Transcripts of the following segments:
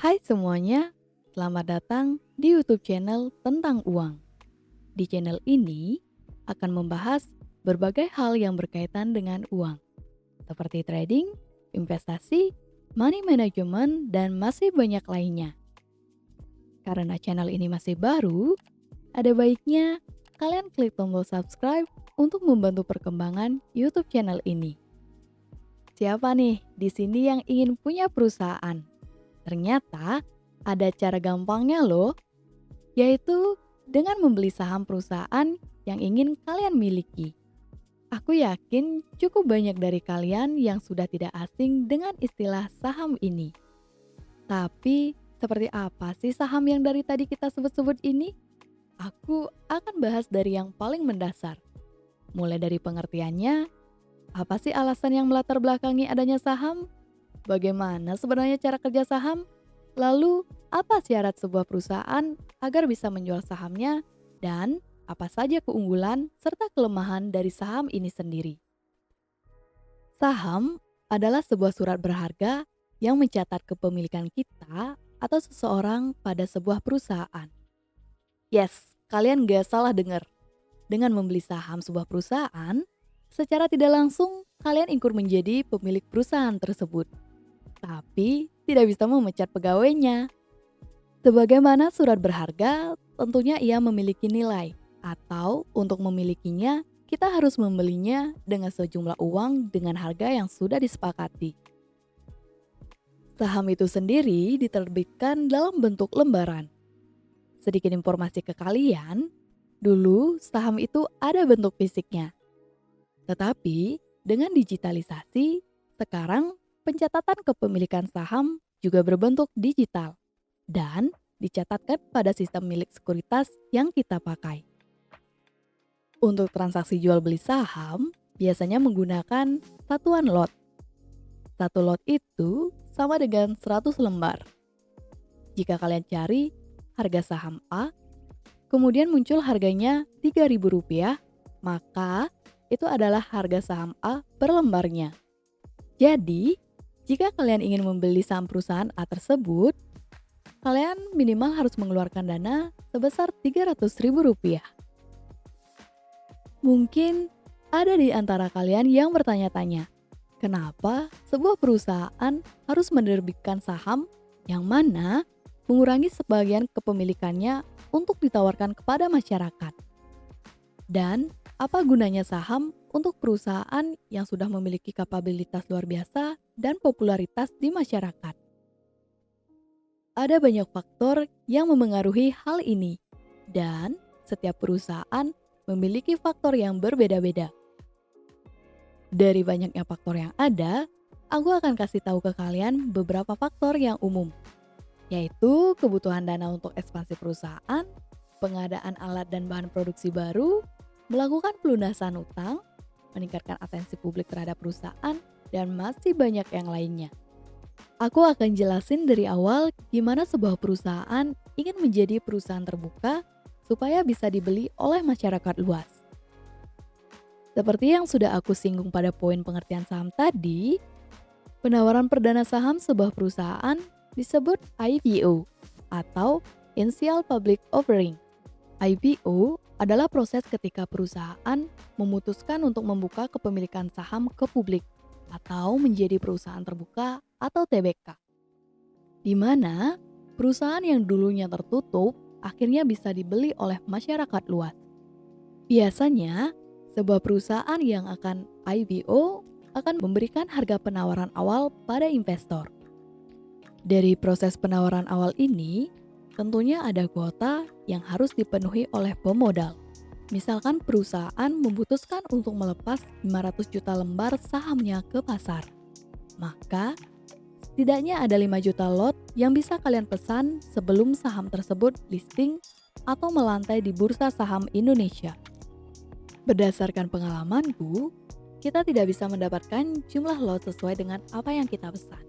Hai semuanya, selamat datang di YouTube channel tentang uang. Di channel ini akan membahas berbagai hal yang berkaitan dengan uang, seperti trading, investasi, money management, dan masih banyak lainnya. Karena channel ini masih baru, ada baiknya kalian klik tombol subscribe untuk membantu perkembangan YouTube channel ini. Siapa nih di sini yang ingin punya perusahaan? Ternyata ada cara gampangnya loh, yaitu dengan membeli saham perusahaan yang ingin kalian miliki. Aku yakin cukup banyak dari kalian yang sudah tidak asing dengan istilah saham ini. Tapi, seperti apa sih saham yang dari tadi kita sebut-sebut ini? Aku akan bahas dari yang paling mendasar. Mulai dari pengertiannya, apa sih alasan yang melatar belakangi adanya saham? Bagaimana sebenarnya cara kerja saham? Lalu, apa syarat sebuah perusahaan agar bisa menjual sahamnya? Dan apa saja keunggulan serta kelemahan dari saham ini sendiri? Saham adalah sebuah surat berharga yang mencatat kepemilikan kita atau seseorang pada sebuah perusahaan. Yes, kalian gak salah dengar. Dengan membeli saham sebuah perusahaan, secara tidak langsung kalian ikut menjadi pemilik perusahaan tersebut. Tapi tidak bisa memecat pegawainya. Sebagaimana surat berharga, tentunya ia memiliki nilai, atau untuk memilikinya, kita harus membelinya dengan sejumlah uang dengan harga yang sudah disepakati. Saham itu sendiri diterbitkan dalam bentuk lembaran. Sedikit informasi ke kalian, dulu saham itu ada bentuk fisiknya. Tetapi dengan digitalisasi, sekarang pencatatan kepemilikan saham juga berbentuk digital dan dicatatkan pada sistem milik sekuritas yang kita pakai. Untuk transaksi jual beli saham, biasanya menggunakan satuan lot. Satu lot itu sama dengan 100 lembar. Jika kalian cari harga saham A, kemudian muncul harganya Rp3.000, maka itu adalah harga saham A per lembarnya. Jadi, jika kalian ingin membeli saham perusahaan A tersebut, kalian minimal harus mengeluarkan dana sebesar Rp300.000. Mungkin ada di antara kalian yang bertanya-tanya, kenapa sebuah perusahaan harus menerbitkan saham yang mana mengurangi sebagian kepemilikannya untuk ditawarkan kepada masyarakat? Dan apa gunanya saham untuk perusahaan yang sudah memiliki kapabilitas luar biasa dan popularitas di masyarakat? Ada banyak faktor yang memengaruhi hal ini, dan setiap perusahaan memiliki faktor yang berbeda-beda. Dari banyaknya faktor yang ada, aku akan kasih tahu ke kalian beberapa faktor yang umum, yaitu kebutuhan dana untuk ekspansi perusahaan, pengadaan alat dan bahan produksi baru, melakukan pelunasan utang, meningkatkan atensi publik terhadap perusahaan, dan masih banyak yang lainnya. Aku akan jelasin dari awal gimana sebuah perusahaan ingin menjadi perusahaan terbuka supaya bisa dibeli oleh masyarakat luas. Seperti yang sudah aku singgung pada poin pengertian saham tadi, penawaran perdana saham sebuah perusahaan disebut IPO atau Initial Public Offering. IPO adalah proses ketika perusahaan memutuskan untuk membuka kepemilikan saham ke publik atau menjadi perusahaan terbuka atau TBK, di mana perusahaan yang dulunya tertutup akhirnya bisa dibeli oleh masyarakat luas. Biasanya, sebuah perusahaan yang akan IPO akan memberikan harga penawaran awal pada investor. Dari proses penawaran awal ini, tentunya ada kuota yang harus dipenuhi oleh pemodal. Misalkan perusahaan memutuskan untuk melepas 500 juta lembar sahamnya ke pasar. Maka, setidaknya ada 5 juta lot yang bisa kalian pesan sebelum saham tersebut listing atau melantai di Bursa Saham Indonesia. Berdasarkan pengalamanku, kita tidak bisa mendapatkan jumlah lot sesuai dengan apa yang kita pesan.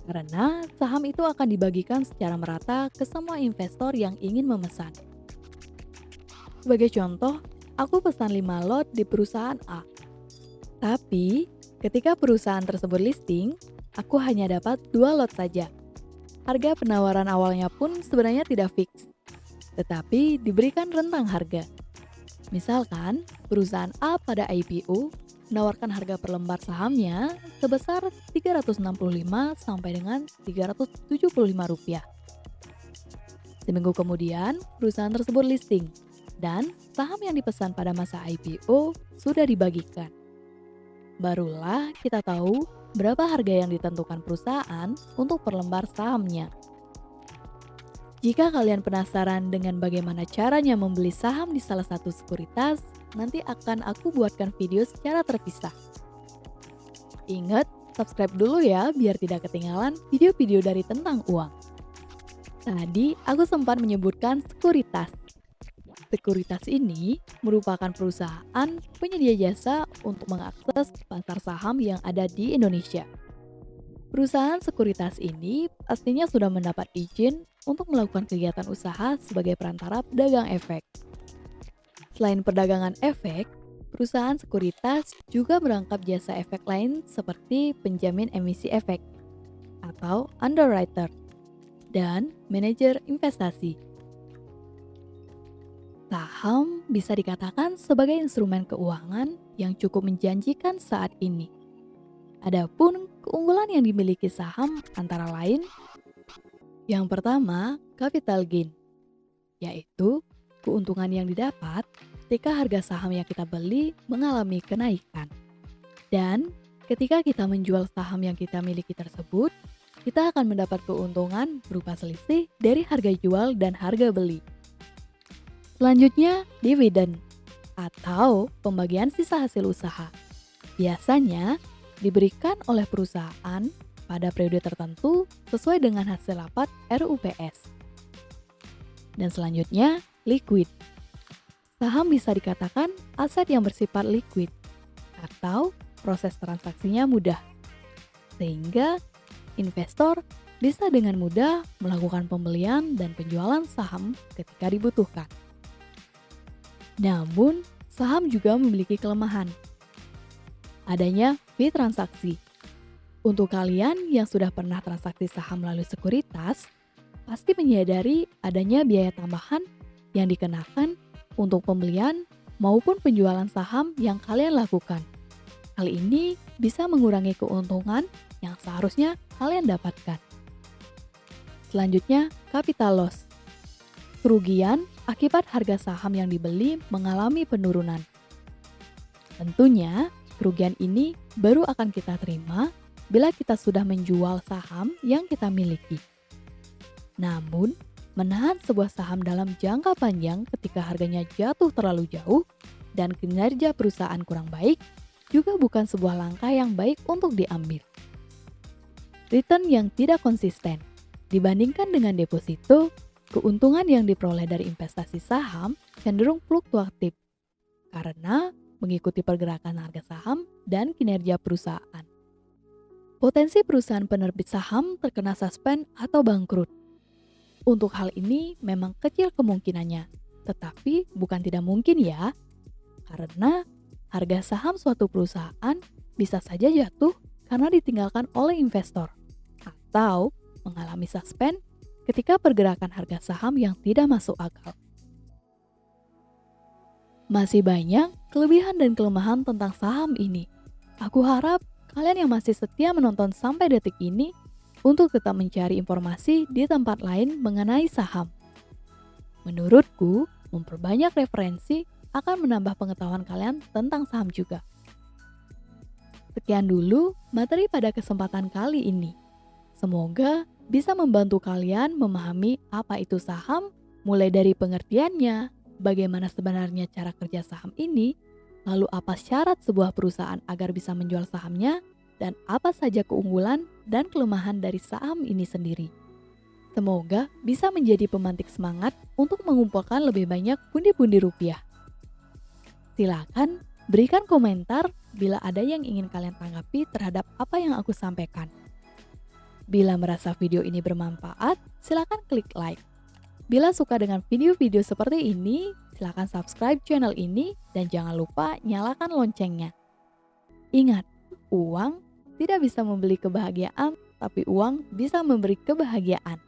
Karena saham itu akan dibagikan secara merata ke semua investor yang ingin memesan. Sebagai contoh, aku pesan 5 lot di perusahaan A. Tapi, ketika perusahaan tersebut listing, aku hanya dapat 2 lot saja. Harga penawaran awalnya pun sebenarnya tidak fix, tetapi diberikan rentang harga. Misalkan, perusahaan A pada IPO menawarkan harga per lembar sahamnya sebesar Rp365 sampai dengan Rp375. Seminggu kemudian, perusahaan tersebut listing dan saham yang dipesan pada masa IPO sudah dibagikan. Barulah kita tahu berapa harga yang ditentukan perusahaan untuk per lembar sahamnya. Jika kalian penasaran dengan bagaimana caranya membeli saham di salah satu sekuritas, nanti akan aku buatkan video secara terpisah. Ingat, subscribe dulu ya biar tidak ketinggalan video-video dari tentang uang. Tadi aku sempat menyebutkan sekuritas. Sekuritas ini merupakan perusahaan penyedia jasa untuk mengakses pasar saham yang ada di Indonesia. Perusahaan sekuritas ini pastinya sudah mendapat izin untuk melakukan kegiatan usaha sebagai perantara pedagang efek. Selain perdagangan efek, perusahaan sekuritas juga merangkap jasa efek lain seperti penjamin emisi efek atau underwriter dan manajer investasi. Saham bisa dikatakan sebagai instrumen keuangan yang cukup menjanjikan saat ini. Adapun keunggulan yang dimiliki saham antara lain, yang pertama, capital gain, yaitu keuntungan yang didapat ketika harga saham yang kita beli mengalami kenaikan. Dan ketika kita menjual saham yang kita miliki tersebut, kita akan mendapat keuntungan berupa selisih dari harga jual dan harga beli. Selanjutnya, dividen atau pembagian sisa hasil usaha. Biasanya diberikan oleh perusahaan pada periode tertentu sesuai dengan hasil rapat RUPS. Dan selanjutnya, liquid. Saham bisa dikatakan aset yang bersifat liquid atau proses transaksinya mudah, sehingga investor bisa dengan mudah melakukan pembelian dan penjualan saham ketika dibutuhkan. Namun, saham juga memiliki kelemahan. Adanya fee transaksi. Untuk kalian yang sudah pernah transaksi saham melalui sekuritas, pasti menyadari adanya biaya tambahan yang dikenakan untuk pembelian maupun penjualan saham yang kalian lakukan. Hal ini bisa mengurangi keuntungan yang seharusnya kalian dapatkan. Selanjutnya, capital loss. Kerugian akibat harga saham yang dibeli mengalami penurunan. Tentunya, kerugian ini baru akan kita terima bila kita sudah menjual saham yang kita miliki. Namun, menahan sebuah saham dalam jangka panjang ketika harganya jatuh terlalu jauh dan kinerja perusahaan kurang baik juga bukan sebuah langkah yang baik untuk diambil. Return yang tidak konsisten dibandingkan dengan deposito, keuntungan yang diperoleh dari investasi saham cenderung fluktuatif karena mengikuti pergerakan harga saham dan kinerja perusahaan. Potensi perusahaan penerbit saham terkena suspend atau bangkrut. Untuk hal ini memang kecil kemungkinannya, tetapi bukan tidak mungkin ya, karena harga saham suatu perusahaan bisa saja jatuh karena ditinggalkan oleh investor atau mengalami suspend ketika pergerakan harga saham yang tidak masuk akal. Masih banyak kelebihan dan kelemahan tentang saham ini. Aku harap kalian yang masih setia menonton sampai detik ini untuk tetap mencari informasi di tempat lain mengenai saham. Menurutku, memperbanyak referensi akan menambah pengetahuan kalian tentang saham juga. Sekian dulu materi pada kesempatan kali ini. Semoga bisa membantu kalian memahami apa itu saham, mulai dari pengertiannya, bagaimana sebenarnya cara kerja saham ini, lalu apa syarat sebuah perusahaan agar bisa menjual sahamnya, dan apa saja keunggulan dan kelemahan dari saham ini sendiri. Semoga bisa menjadi pemantik semangat untuk mengumpulkan lebih banyak pundi-pundi rupiah. Silakan berikan komentar bila ada yang ingin kalian tanggapi terhadap apa yang aku sampaikan. Bila merasa video ini bermanfaat, silakan klik like. Bila suka dengan video-video seperti ini, silakan subscribe channel ini dan jangan lupa nyalakan loncengnya. Ingat, uang tidak bisa membeli kebahagiaan, tapi uang bisa memberi kebahagiaan.